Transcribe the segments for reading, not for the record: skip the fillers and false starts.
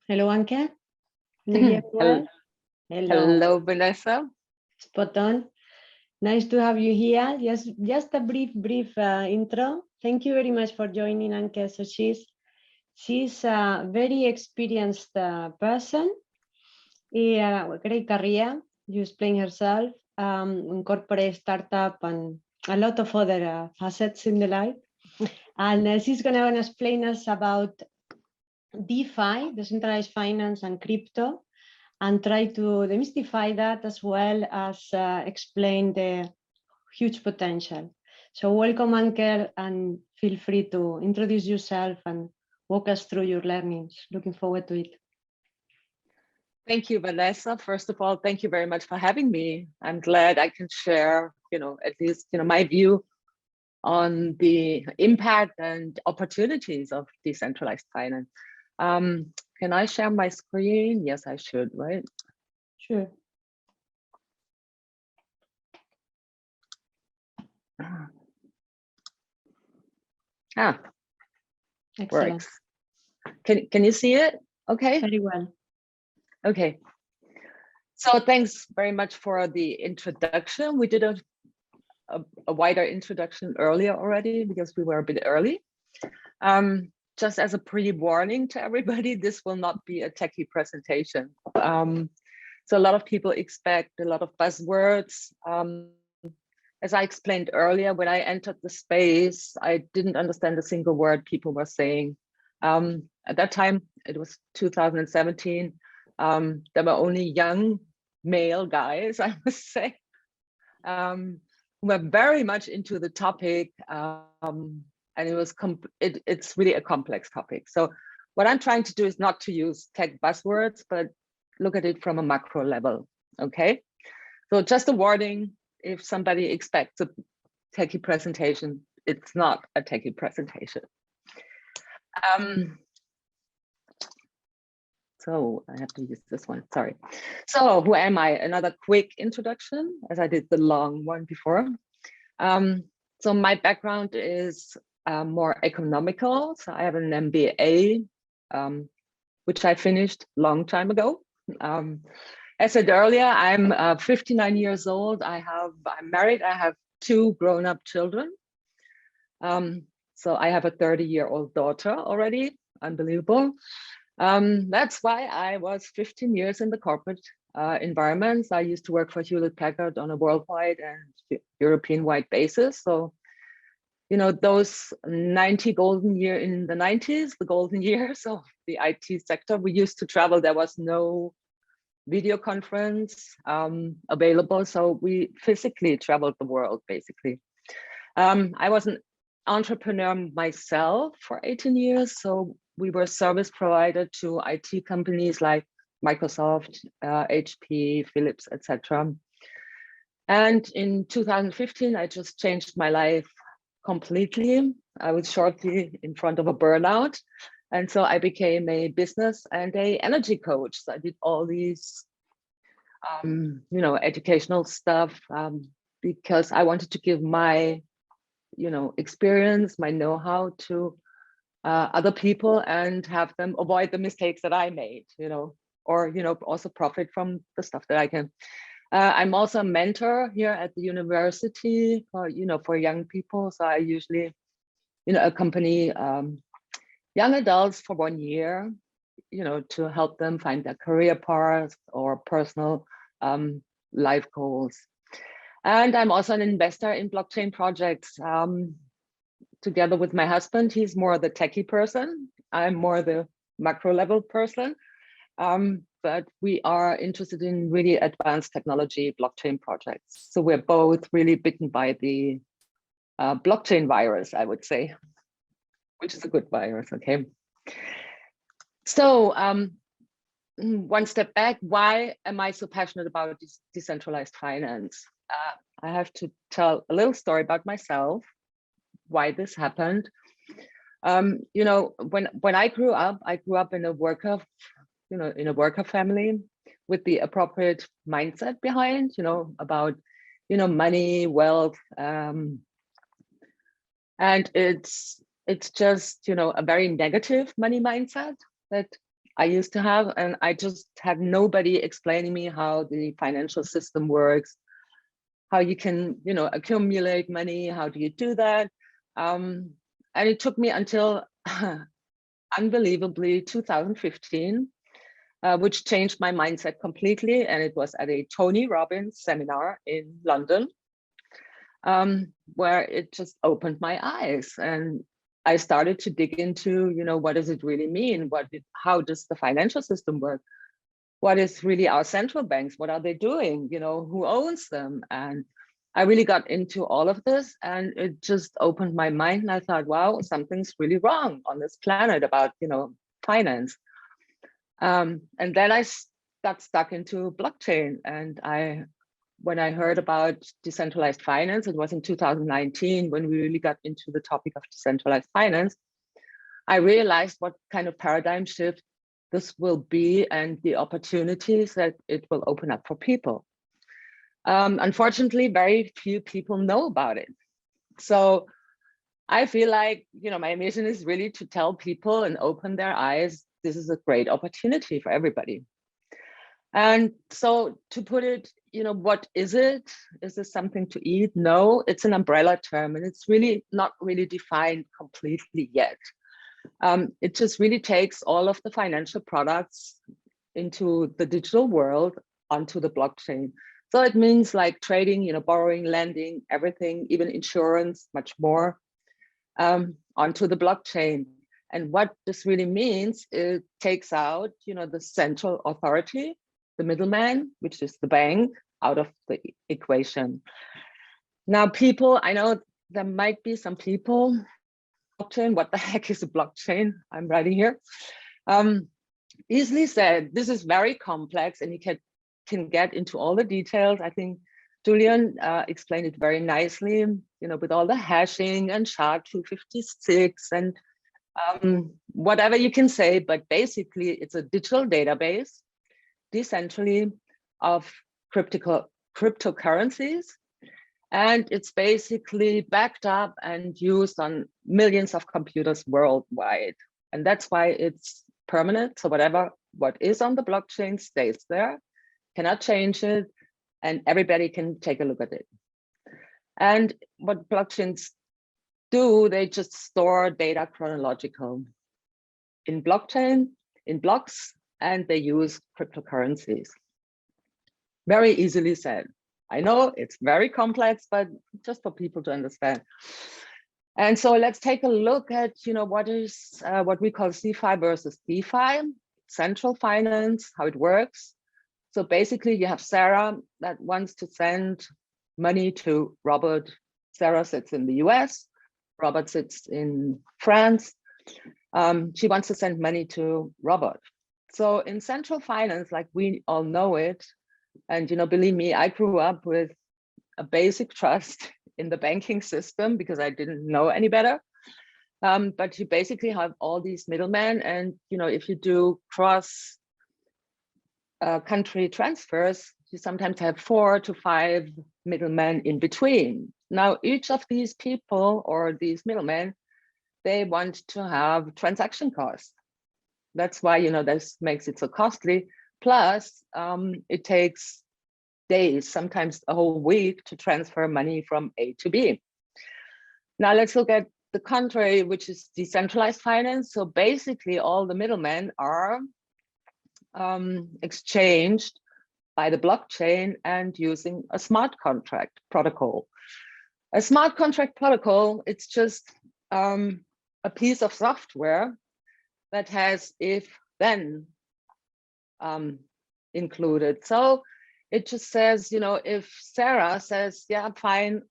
Hello, Anke. Do you hear me well? Hello. Hello, Vanessa. Spot on. Nice to have you here. Just a brief intro. Thank you very much for joining, Anke. So she's a very experienced person. Great career. You explain herself in corporate startup and a lot of other facets in the life. And she's gonna explain us about DeFi, decentralized finance, and crypto, and try to demystify that as well as explain the huge potential. So welcome, Anke, and feel free to introduce yourself and walk us through your learnings. Looking forward to it. Thank you, Vanessa. First of all, thank you very much for having me. I'm glad I can share, at least, my view on the impact and opportunities of decentralized finance. Can I share my screen? Yes, I should, right? Sure. Excellent. Works. Can you see it? Okay. Very well. Okay. So thanks very much for the introduction. We did a wider introduction earlier already because we were a bit early. Just as a pre-warning to everybody, this will not be a techie presentation. So a lot of people expect a lot of buzzwords. As I explained earlier, when I entered the space, I didn't understand a single word people were saying. At that time, it was 2017. There were only young male guys, I must say, who were very much into the topic. And it's really a complex topic. So what I'm trying to do is not to use tech buzzwords, but look at it from a macro level, okay? So just a warning, if somebody expects a techie presentation, it's not a techie presentation. So I have to use this one, sorry. So who am I? Another quick introduction, as I did the long one before. So my background is more economical. So I have an MBA, which I finished a long time ago. As said earlier, I'm 59 years old. I'm married. I have 2 grown-up children. So I have a 30-year-old daughter already. Unbelievable. That's why I was 15 years in the corporate environments. I used to work for Hewlett-Packard on a worldwide and European-wide basis. So, those 90 golden year in the 90s, the golden years of the IT sector, we used to travel. There was no video conference available. So we physically traveled the world, basically. I was an entrepreneur myself for 18 years. So we were service provider to IT companies like Microsoft, HP, Philips, etc. And in 2015, I just changed my life completely. I was shortly in front of a burnout. And so I became a business and a energy coach. So I did all these, educational stuff because I wanted to give my, experience, my know-how to other people and have them avoid the mistakes that I made, or, also profit from the stuff that I can. I'm also a mentor here at the university for, for young people. So I usually, accompany young adults for 1 year, to help them find their career path or personal life goals. And I'm also an investor in blockchain projects. Together with my husband, he's more the techie person. I'm more the macro level person. But we are interested in really advanced technology blockchain projects. So we're both really bitten by the blockchain virus, I would say, which is a good virus, okay? So one step back, why am I so passionate about decentralized finance? I have to tell a little story about myself, why this happened. When I grew up in a worker, in a worker family with the appropriate mindset behind, about, money, wealth, and it's just, a very negative money mindset that I used to have, and I just had nobody explaining me how the financial system works, how you can, accumulate money, how do you do that? And it took me until unbelievably 2015, which changed my mindset completely. And it was at a Tony Robbins seminar in London, where it just opened my eyes. And I started to dig into, what does it really mean? How does the financial system work? What is really our central banks? What are they doing? Who owns them? And I really got into all of this, and it just opened my mind. And I thought, wow, something's really wrong on this planet about, finance. And then I got stuck into blockchain. And when I heard about decentralized finance, it was in 2019 when we really got into the topic of decentralized finance. I realized what kind of paradigm shift this will be and the opportunities that it will open up for people. Unfortunately, very few people know about it. So I feel like, my mission is really to tell people and open their eyes. This is a great opportunity for everybody. And so to put it, what is it? Is this something to eat? No, it's an umbrella term, and it's really not really defined completely yet. It just really takes all of the financial products into the digital world onto the blockchain. So it means like trading, borrowing, lending, everything, even insurance, much more, onto the blockchain. And what this really means, it takes out, the central authority, the middleman, which is the bank, out of the equation. Now, I know there might be some people, blockchain, what the heck is a blockchain? I'm writing here. Easily said, this is very complex, and you can get into all the details. I think Julian explained it very nicely, with all the hashing and SHA-256 and whatever you can say, but basically it's a digital database, decentrally, of cryptocurrencies. And it's basically backed up and used on millions of computers worldwide. And that's why it's permanent. So what is on the blockchain stays there, cannot change it, and everybody can take a look at it. And what blockchains do, they just store data chronological in blockchain, in blocks, and they use cryptocurrencies. Very easily said. I know it's very complex, but just for people to understand. And so let's take a look at, what we call CeFi versus DeFi, central finance, how it works. So basically you have Sarah that wants to send money to Robert. Sarah sits in the US, Robert sits in France. She wants to send money to Robert. So in central finance, like we all know it, and believe me, I grew up with a basic trust in the banking system because I didn't know any better. But you basically have all these middlemen, and if you do cross country transfers, you sometimes have 4 to 5 middlemen in between. Now, each of these people or these middlemen, they want to have transaction costs. That's why this makes it so costly. Plus, it takes days, sometimes a whole week, to transfer money from A to B. Now let's look at the contrary, which is decentralized finance. So basically all the middlemen are exchanged by the blockchain and using a smart contract protocol. A smart contract protocol, it's just a piece of software that has if-then included. So it just says, if Sarah says, yeah, fine,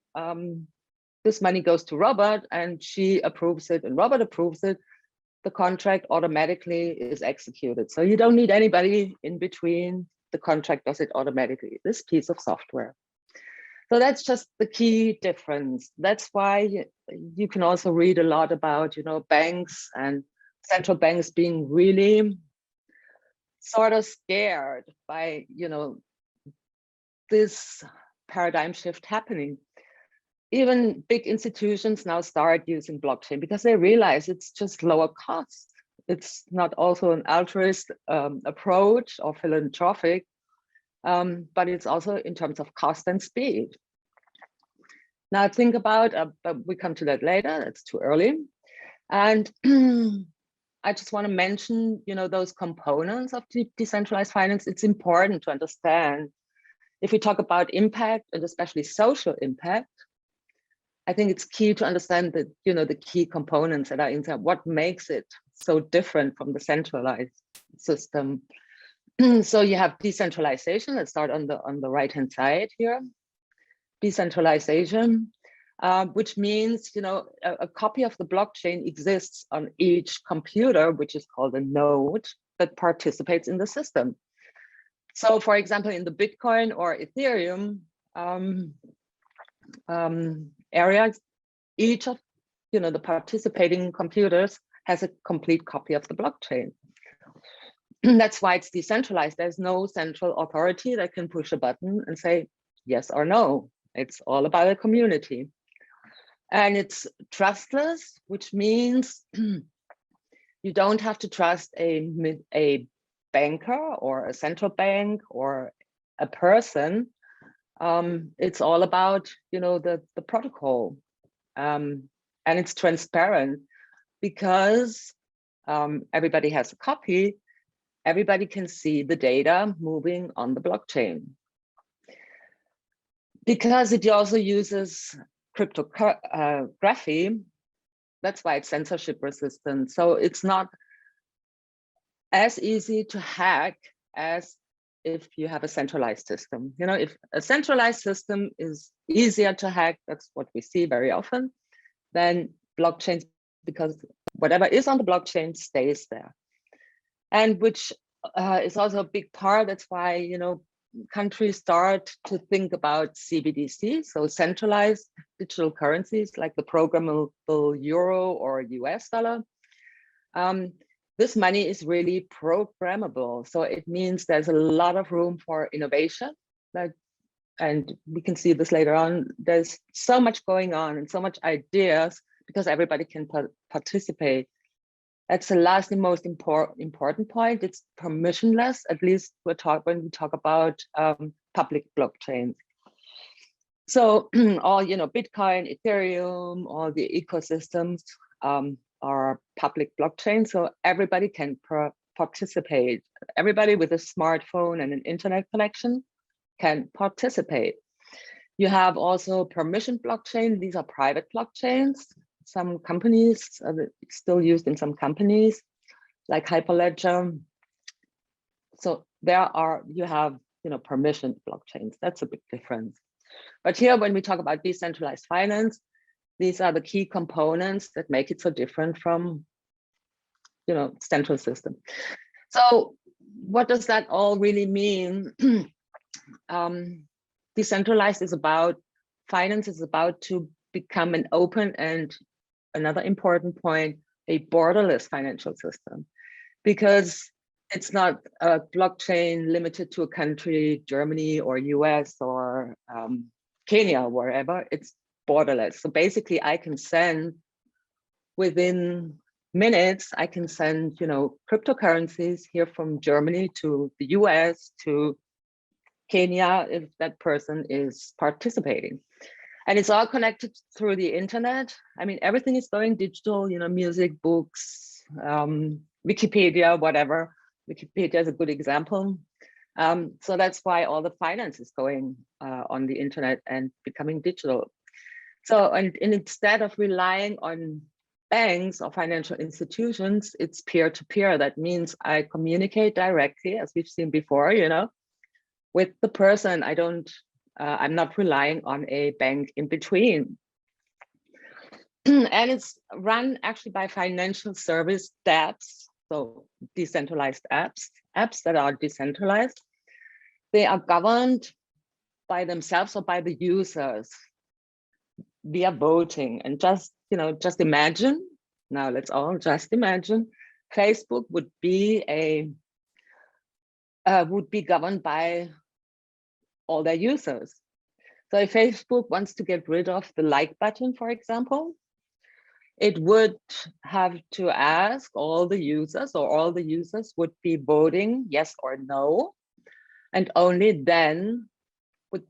this money goes to Robert, and she approves it and Robert approves it, the contract automatically is executed. So you don't need anybody in between. The contract does it automatically, this piece of software. So that's just the key difference. That's why you can also read a lot about, banks and central banks being really sort of scared by, this paradigm shift happening. Even big institutions now start using blockchain because they realize it's just lower cost. It's not also an altruist approach or philanthropic, but it's also in terms of cost and speed. Now think about, but we come to that later, it's too early. And I just want to mention, those components of decentralized finance. It's important to understand, if we talk about impact and especially social impact, I think it's key to understand that, the key components that are inside, what makes it so different from the centralized system. So you have decentralization. Let's start on the right-hand side here. Decentralization, which means, a copy of the blockchain exists on each computer, which is called a node that participates in the system. So for example, in the Bitcoin or Ethereum areas, each of, the participating computers has a complete copy of the blockchain. That's why it's decentralized. There's no central authority that can push a button and say yes or no. It's all about a community. And it's trustless, which means you don't have to trust a banker or a central bank or a person. It's all about, the protocol. And it's transparent because everybody has a copy. Everybody can see the data moving on the blockchain. Because it also uses cryptography, that's why it's censorship resistant. So it's not as easy to hack as if you have a centralized system. If a centralized system is easier to hack, that's what we see very often, then blockchains, because whatever is on the blockchain stays there. And which is also a big part. That's why, countries start to think about CBDC, so centralized digital currencies like the programmable euro or US dollar. This money is really programmable. So it means there's a lot of room for innovation. And we can see this later on. There's so much going on and so much ideas because everybody can participate. That's the last and most important point. It's permissionless, at least when we talk about public blockchains. So all, Bitcoin, Ethereum, all the ecosystems are public blockchains. So everybody can participate. Everybody with a smartphone and an internet connection can participate. You have also permission blockchain. These are private blockchains. Some companies still used in some companies like Hyperledger. So you have, permissioned blockchains. That's a big difference. But here, when we talk about decentralized finance, these are the key components that make it so different from, central system. So what does that all really mean? Decentralized is about, finance is about to become an open and, another important point, a borderless financial system, because it's not a blockchain limited to a country, Germany or US or Kenya, wherever. It's borderless. So basically I can send within minutes, I can send, cryptocurrencies here from Germany to the US to Kenya if that person is participating. And it's all connected through the internet. I mean, everything is going digital, music, books, Wikipedia, whatever. Wikipedia is a good example. So that's why all the finance is going on the internet and becoming digital. So, and instead of relying on banks or financial institutions, it's peer-to-peer. That means I communicate directly, as we've seen before, with the person. I'm not relying on a bank in between. And it's run actually by financial service dApps, so decentralized apps that are decentralized. They are governed by themselves or by the users via voting. And just imagine, now let's all just imagine, Facebook would be governed by all their users. So if Facebook wants to get rid of the like button, for example, it would have to ask all the users, or all the users would be voting yes or no. And only then would,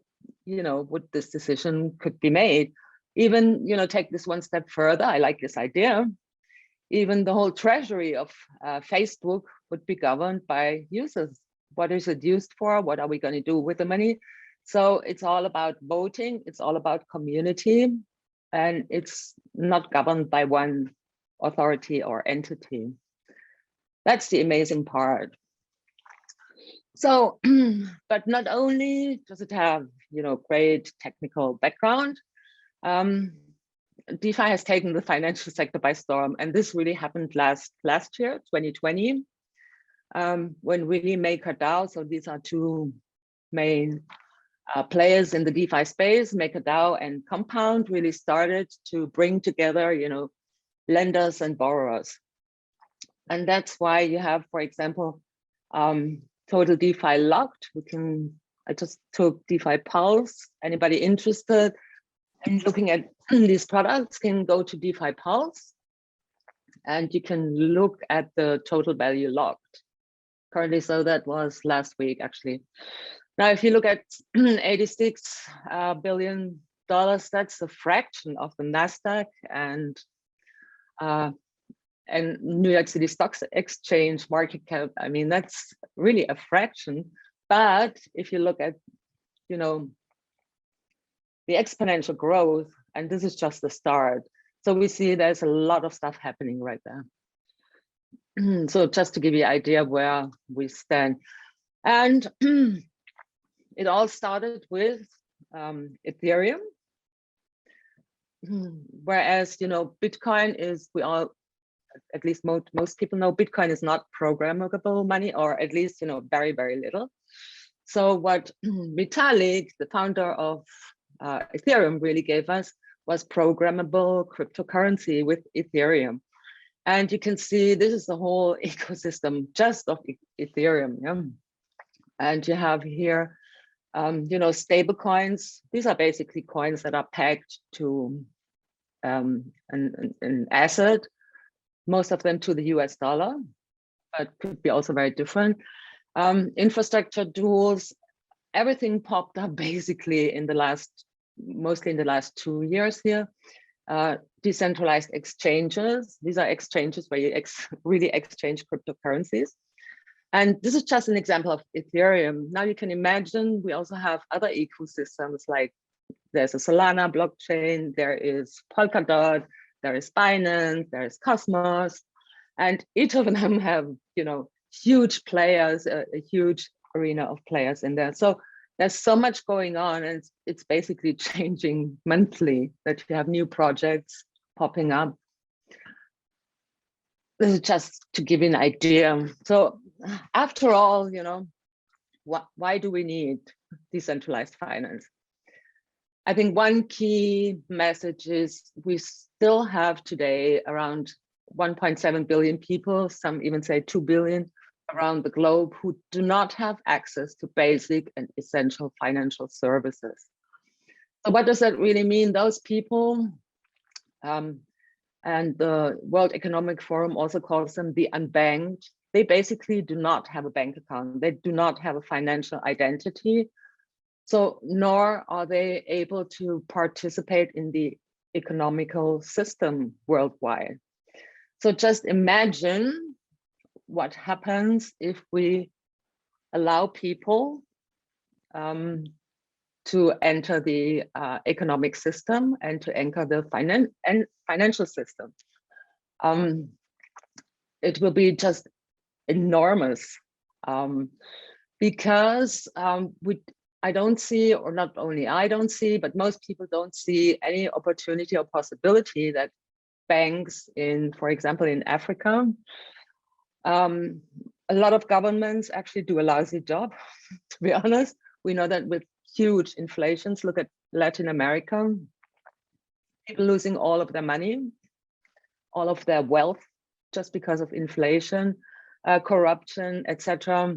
would this decision could be made. Even, take this one step further. I like this idea. Even the whole treasury of Facebook would be governed by users. What is it used for? What are we going to do with the money? So it's all about voting. It's all about community. And it's not governed by one authority or entity. That's the amazing part. So, but not only does it have, great technical background, DeFi has taken the financial sector by storm. And this really happened last year, 2020, when really MakerDAO, so these are two main players in the DeFi space, MakerDAO and Compound, really started to bring together, lenders and borrowers. And that's why you have, for example, Total DeFi locked. I just took DeFi Pulse. Anybody interested in looking at these products can go to DeFi Pulse, and you can look at the total value locked currently. So that was last week, actually. Now, if you look at $86 billion, that's a fraction of the NASDAQ and New York City Stock Exchange market cap. I mean, that's really a fraction. But if you look at, the exponential growth, and this is just the start. So we see there's a lot of stuff happening right there. So just to give you an idea where we stand. And it all started with Ethereum. Whereas, Bitcoin is, at least most people know, Bitcoin is not programmable money, or at least, very, very little. So what Vitalik, the founder of Ethereum, really gave us was programmable cryptocurrency with Ethereum. And you can see this is the whole ecosystem just of Ethereum. Yeah? And you have here, stable coins. These are basically coins that are pegged to an asset, most of them to the US dollar, but could be also very different. Infrastructure tools, everything popped up basically mostly in the last 2 years here. Decentralized exchanges. These are exchanges where you really exchange cryptocurrencies. And this is just an example of Ethereum. Now you can imagine we also have other ecosystems, like there's a Solana blockchain, there is Polkadot, there is Binance, there is Cosmos, and each of them have, huge players, a huge arena of players in there. So there's so much going on, and it's basically changing monthly, that you have new projects popping up. This is just to give you an idea. So after all, why do we need decentralized finance? I think one key message is we still have today around 1.7 billion people, some even say 2 billion around the globe, who do not have access to basic and essential financial services. So what does that really mean? Those people, and the World Economic Forum also calls them the unbanked, they basically do not have a bank account. They do not have a financial identity. So nor are they able to participate in the economical system worldwide. So just imagine what happens if we allow people to enter the economic system and to enter the financial system. It will be just enormous, because I don't see, or not only I don't see, but most people don't see any opportunity or possibility that banks in, for example, in Africa, a lot of governments actually do a lousy job, to be honest. We know that with huge inflations, look at Latin America, people losing all of their money, all of their wealth, just because of inflation, corruption, etc.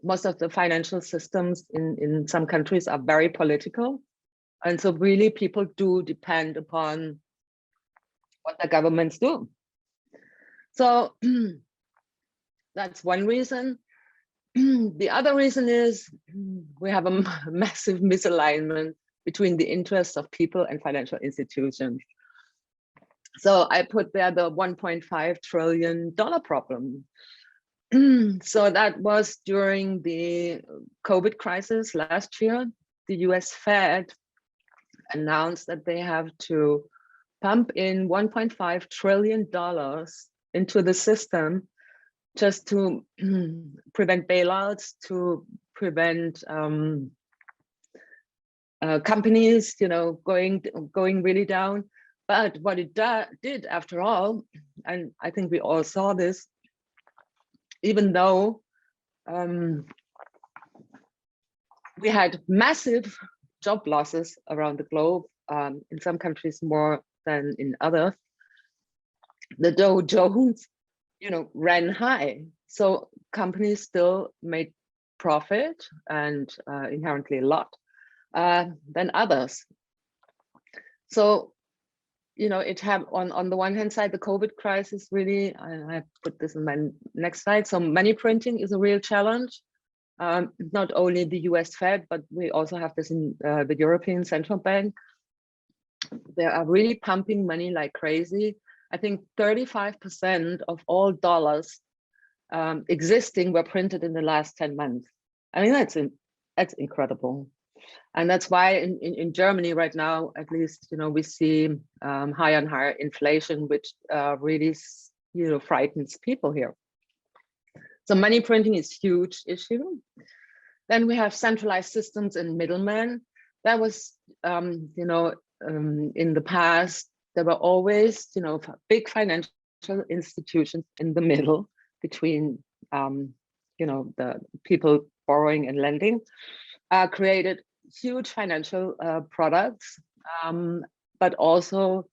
Most of the financial systems in some countries are very political. And so really people do depend upon what the governments do. So that's one reason. The other reason is we have a massive misalignment between the interests of people and financial institutions. So I put there the $1.5 trillion problem. So that was during the COVID crisis last year. The US Fed announced that they have to pump in $1.5 trillion into the system just to prevent bailouts, to prevent companies, going really down. But what it did after all, and I think we all saw this, even though we had massive job losses around the globe, in some countries more than in others, the Dow Jones, ran high. So companies still made profit, and inherently a lot, than others. So, it had on the one hand side, the COVID crisis really, I put this in my next slide. So money printing is a real challenge. Not only the US Fed, but we also have this in the European Central Bank. They are really pumping money like crazy. I think 35% of all dollars existing were printed in the last 10 months. I mean, that's incredible. And that's why in Germany right now, at least, we see higher and higher inflation, which really, frightens people here. So money printing is a huge issue. Then we have centralized systems and middlemen. That was, in the past, there were always, big financial institutions in the middle between, the people borrowing and lending, created huge financial products, but also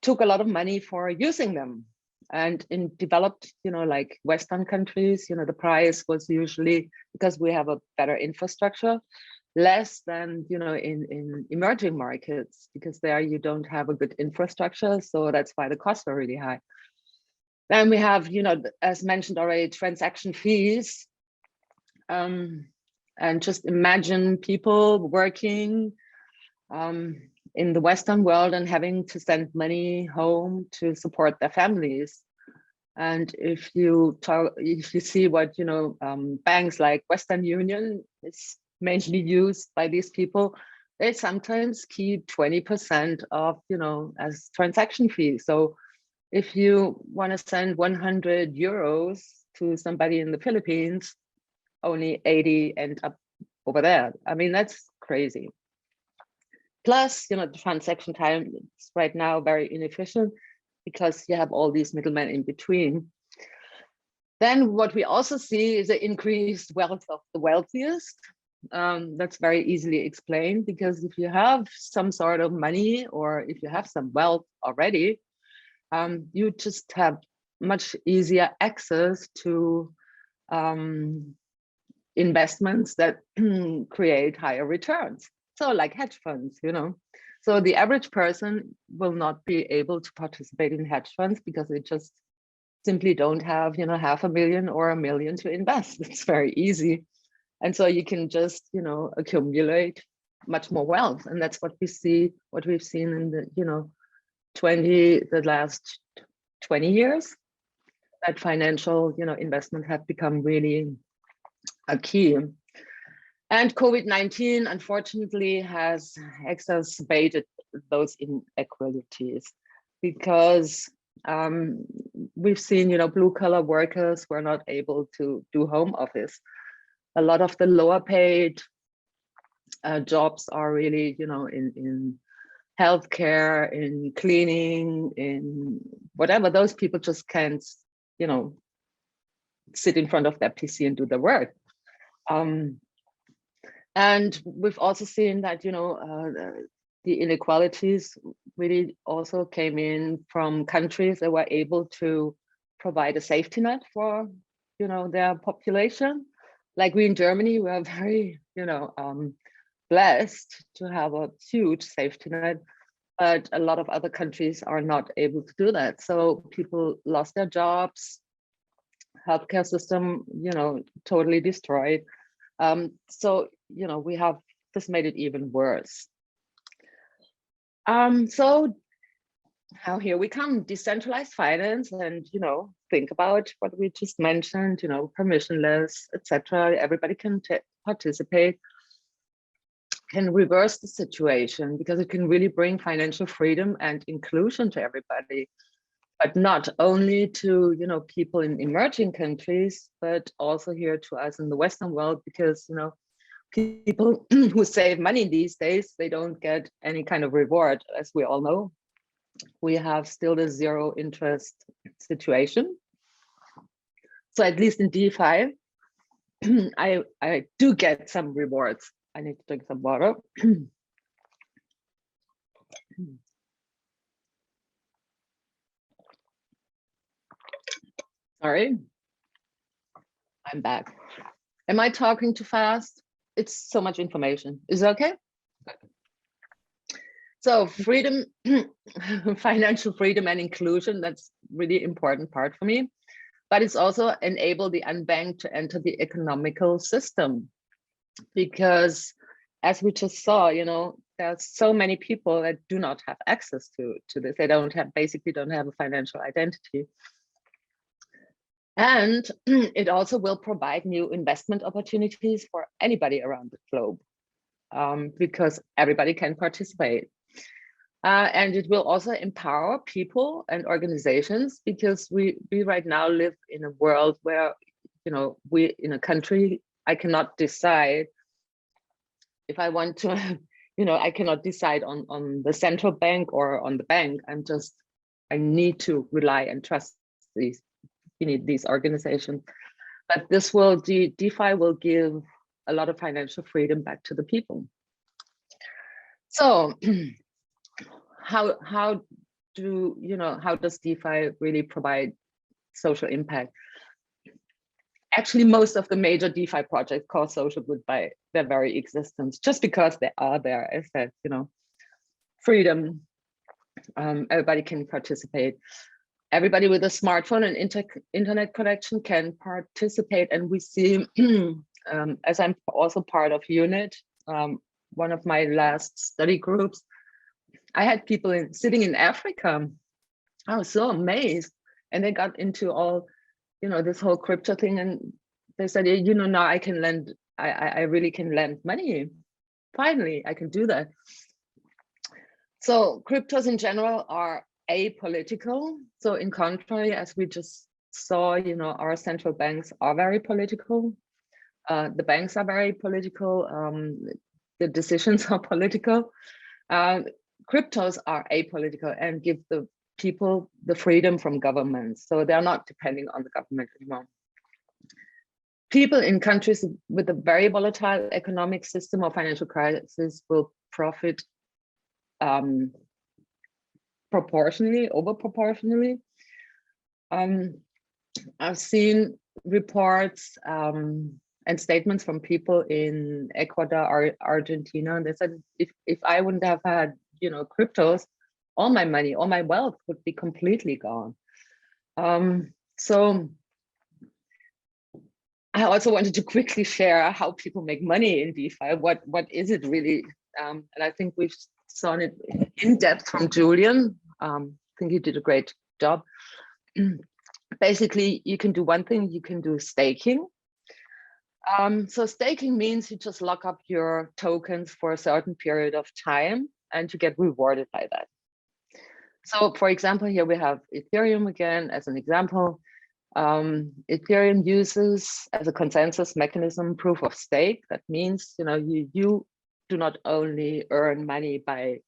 took a lot of money for using them. And in developed, like Western countries, the price was usually, because we have a better infrastructure, less than, in emerging markets, because there you don't have a good infrastructure. So that's why the costs are really high. Then we have, as mentioned already, transaction fees. And just imagine people working in the Western world and having to send money home to support their families. And if you see what, banks like Western Union is mainly used by these people, they sometimes keep 20% of, as transaction fees. So if you want to send 100 euros to somebody in the Philippines, only 80 end up over there. I mean, that's crazy. Plus, the transaction time is right now very inefficient because you have all these middlemen in between. Then what we also see is the increased wealth of the wealthiest. That's very easily explained, because if you have some sort of money, or if you have some wealth already, you just have much easier access to investments that create higher returns. So like hedge funds, So the average person will not be able to participate in hedge funds because they just simply don't have, $500,000 or $1 million to invest. It's very easy. And so you can just, accumulate much more wealth. And that's what we've seen in the, the last 20 years, that financial, investment have become really a key. And COVID-19, unfortunately, has exacerbated those inequalities, because we've seen, blue collar workers were not able to do home office. A lot of the lower paid jobs are really, in healthcare, in cleaning, in whatever. Those people just can't, sit in front of their PC and do the work. And we've also seen that, the inequalities really also came in from countries that were able to provide a safety net for, their population. Like we in Germany, we are very, blessed to have a huge safety net. but a lot of other countries are not able to do that. So people lost their jobs, healthcare system, totally destroyed. So, this made it even worse. So how here we come, decentralized finance, and, think about what we just mentioned, permissionless, etc. Everybody can participate, can reverse the situation, because it can really bring financial freedom and inclusion to everybody, but not only to people in emerging countries, but also here to us in the Western world, because people who save money these days, they don't get any kind of reward. As we all know, we have still the zero interest situation. So at least in DeFi, I do get some rewards. I need to drink some water. Sorry, I'm back. Am I talking too fast? It's so much information. Is it okay? So freedom, financial freedom and inclusion, that's really important part for me. But it's also enable the unbanked to enter the economical system. Because as we just saw, there's so many people that do not have access to this. They basically don't have a financial identity. And it also will provide new investment opportunities for anybody around the globe, because everybody can participate. And it will also empower people and organizations, because we right now live in a world where, we in a country, I cannot decide if I want to, I cannot decide on the central bank or on the bank. I need to rely and trust these organizations. But this DeFi will give a lot of financial freedom back to the people. So how does DeFi really provide social impact? Actually, most of the major DeFi projects cause social good by their very existence, just because they are there. As said, freedom, everybody can participate. Everybody with a smartphone and internet connection can participate. And we see, as I'm also part of UNIT, one of my last study groups, I had people sitting in Africa. I was so amazed. And they got into all, this whole crypto thing. And they said, now I can lend, I really can lend money. Finally, I can do that. So cryptos in general are apolitical. So in contrary, as we just saw, our central banks are very political. The banks are very political. The decisions are political. Cryptos are apolitical and give the people the freedom from governments. So they're not depending on the government anymore. People in countries with a very volatile economic system or financial crisis will profit over proportionally. I've seen reports and statements from people in Ecuador or Argentina, and they said if I wouldn't have had cryptos, all my money, all my wealth would be completely gone. So I also wanted to quickly share how people make money in DeFi. What is it really? And I think we've seen it in depth from Julian. I think he did a great job. Basically, you can do one thing, you can do staking. So staking means you just lock up your tokens for a certain period of time and you get rewarded by that. So for example, here we have Ethereum again as an example. Ethereum uses as a consensus mechanism proof of stake. That means you do not only earn money by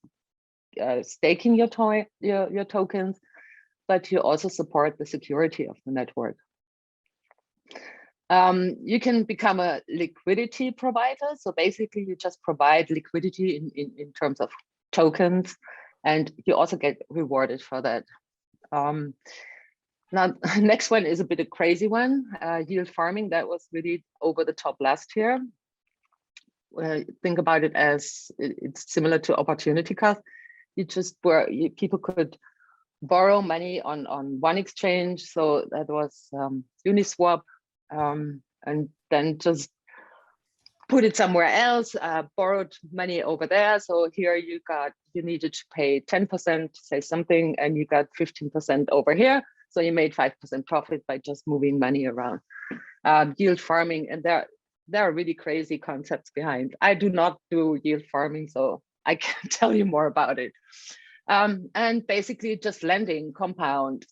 staking your tokens, but you also support the security of the network. You can become a liquidity provider. So basically you just provide liquidity in terms of tokens, and you also get rewarded for that. Now, next one is a bit of a crazy one, yield farming. That was really over the top last year. Think about it as it's similar to opportunity cost. people could borrow money on one exchange. So that was Uniswap, and then just put it somewhere else, borrowed money over there. So here you needed to pay 10%, say something, and you got 15% over here. So you made 5% profit by just moving money around. Yield farming, and there are really crazy concepts behind. I do not do yield farming, so I can't tell you more about it. And basically just lending, compound.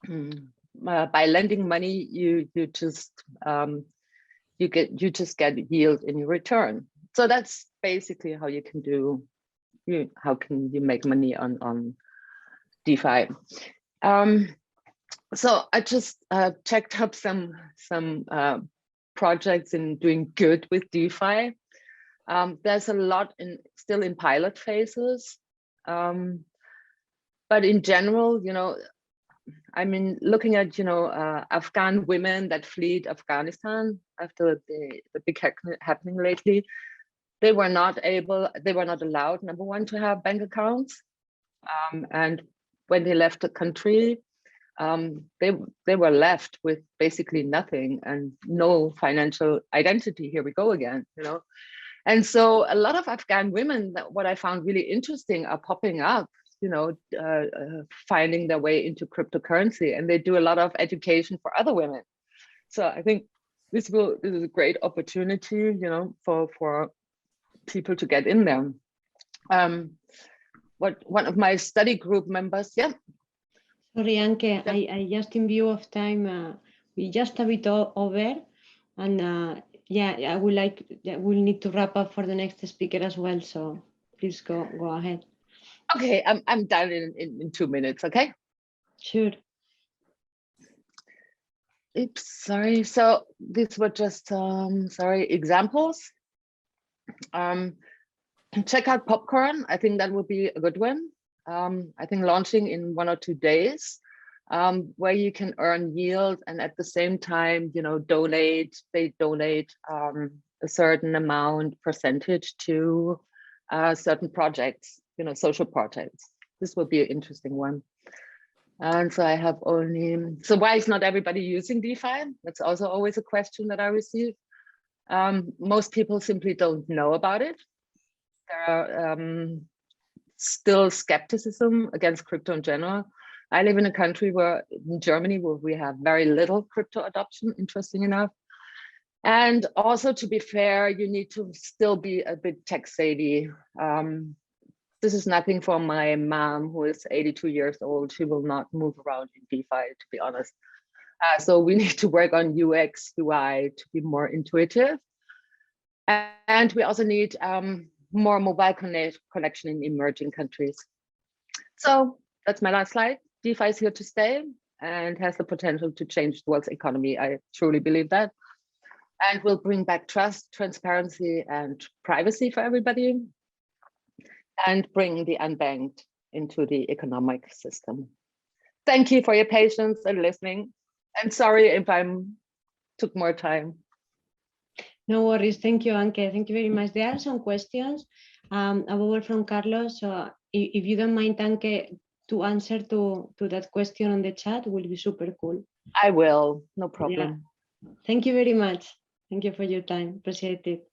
By lending money, you just get yield in your return. So that's basically how you can how can you make money on DeFi. So I just checked up some projects in doing good with DeFi. There's a lot still in pilot phases, but in general, I mean, looking at Afghan women that fled Afghanistan after the big happening lately, they were not allowed, number one, to have bank accounts, and when they left the country, they were left with basically nothing and no financial identity. Here we go again, And so a lot of Afghan women, what I found really interesting, are popping up, finding their way into cryptocurrency, and they do a lot of education for other women. So I think this is a great opportunity, for people to get in there. One of my study group members, Sorry, Anke, I just, in view of time, we just a bit over, and I we'll need to wrap up for the next speaker as well. So please go ahead. Okay, I'm done in 2 minutes. Okay. Sure. Oops, sorry. So these were just examples. Check out Popcorn. I think that would be a good one. I think launching in 1 or 2 days, where you can earn yield and at the same time, donate. They donate a certain amount percentage to certain projects, social projects. This will be an interesting one. And so I have so why is not everybody using DeFi? That's also always a question that I receive. Most people simply don't know about it. There are still skepticism against crypto in general. I live in a country in Germany, where we have very little crypto adoption, interesting enough. And also, to be fair, you need to still be a bit tech savvy. This is nothing for my mom, who is 82 years old. She will not move around in DeFi, to be honest. So we need to work on UX, UI to be more intuitive. And we also need more mobile connection in emerging countries. So that's my last slide. DeFi is here to stay and has the potential to change the world's economy. I truly believe that. And will bring back trust, transparency, and privacy for everybody, and bring the unbanked into the economic system. Thank you for your patience and listening. And sorry if I took more time. No worries. Thank you, Anke. Thank you very much. There are some questions. A word from Carlos. So if you don't mind, Anke, to answer to that question on the chat, will be super cool. I will, no problem. Yeah. Thank you very much. Thank you for your time. Appreciate it.